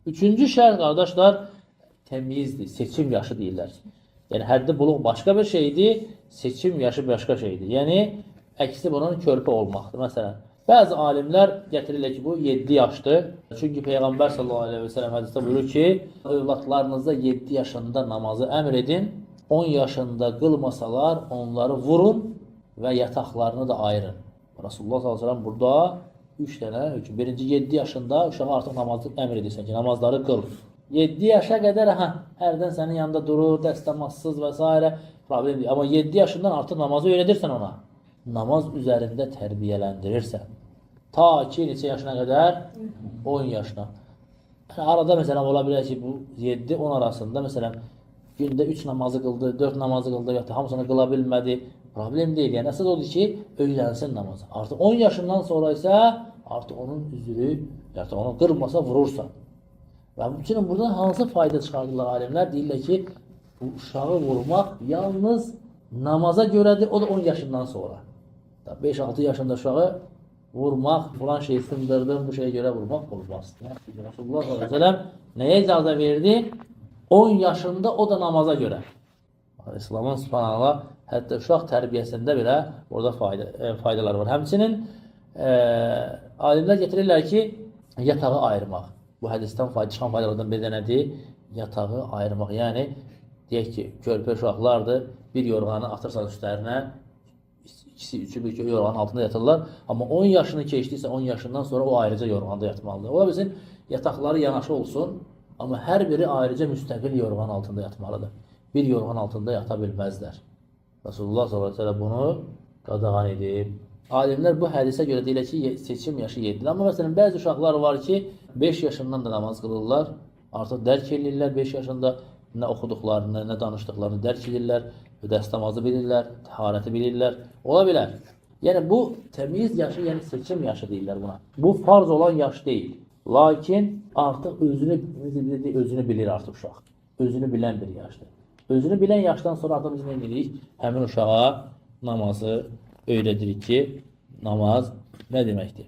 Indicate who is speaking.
Speaker 1: Üçüncü şərt, qardaşlar, təmyizdir, seçim yaşı deyirlər. Yəni, həddi buluq başqa bir şeydir, seçim yaşı başqa şeydir. Yəni, əksi bunun körpə olmaqdır. Məsələn, bəzi alimlər gətirirlər ki, bu 7 yaşdır. Çünki Peyğəmbər sallallahu aleyhi ve sellem hədisdə buyurur ki, övladlarınızda 7 yaşında namazı əmr edin, 10 yaşında qılmasalar onları vurun və yataqlarını da ayırın. Rasulullah sallallahu aleyhi ve sellem burada 3 dənə hökm. Birinci 7 yaşında uşağa artıq namazı əmr edirsən ki, namazları qıl. 7 yaşa qədər hərdən sənin yanında durur, dəstəmazsız və s. problem deyil. Amma 7 yaşından artıq namazı öyrədirsən ona. Namaz üzərində tərbiyələndirirsən. Ta ki, neçə yaşına qədər? 10 yaşına. Arada məsələn, ola bilər ki, bu 7-10 arasında məsələn, gündə 3 namazı qıldı, 4 namazı qıldı, hamısını qıla bilmədi. Problem deyil. Yəni, əsas odur ki, öyrənsin namazı. Artıq 10 yaşından sonra isə artıq onun üzrü, artıq onu qırmasa vurursan. Və üçün buradan hansı fayda çıxardırlar alimlər? Deyirlər ki, bu uşağı vurmaq yalnız namaza görədir, o da 10 yaşından sonra. 5-6 yaşında uşağı vurmaq, falan şeyi sındırdım, bu şeyə görə vurmaq olmaz. Rasulullah s.ə.v nəyə icazə verdi? 10 yaşında o da namaza görə. İslamın subhanallah, hətta uşaq tərbiyəsində belə orada faydalar var. Həmçinin alimlər getirirlər ki, yatağı ayırmaq. Bu hədisdən çıxan faydalardan bir dənədir, yatağı ayırmaq. Yəni, deyək ki, körpə uşaqlardır, bir yorğanı atırsan üstlərinə, ikisi, üçü bir yorğanın altında yatırlar. Amma 10 yaşını keçdiysə, 10 yaşından sonra o ayrıca yorğanda yatmalıdır. Ola bilsin, yataqları yanaşı olsun, amma hər biri ayrıca müstəqil yorğan altında yatmalıdır. Bir yorğan altında yata bilməzlər. Rasulullah s.ə.v bunu qadağan edib. Alimlər bu hədisə görə deyilər ki, seçim yaşı 7-dir. Amma məsələn, bəzi uşaqlar var ki, 5 yaşından da namaz qılırlar, artıq dərk edirlər 5 yaşında nə oxuduqlarını, nə danışdıqlarını dərk edirlər, dəstəmazı bilirlər, təharəti bilirlər. Ola bilər. Yəni, bu təmiz yaşı, yəni seçim yaşı deyirlər buna. Bu farz olan yaş deyil. Lakin artıq özünü bilir artıq uşaq. Özünü bilən bir yaşdır. Özünü bilən yaşdan sonra artıq biz nə edirik? Həmin uşağa namazı öyrədirik ki, namaz nə deməkdir?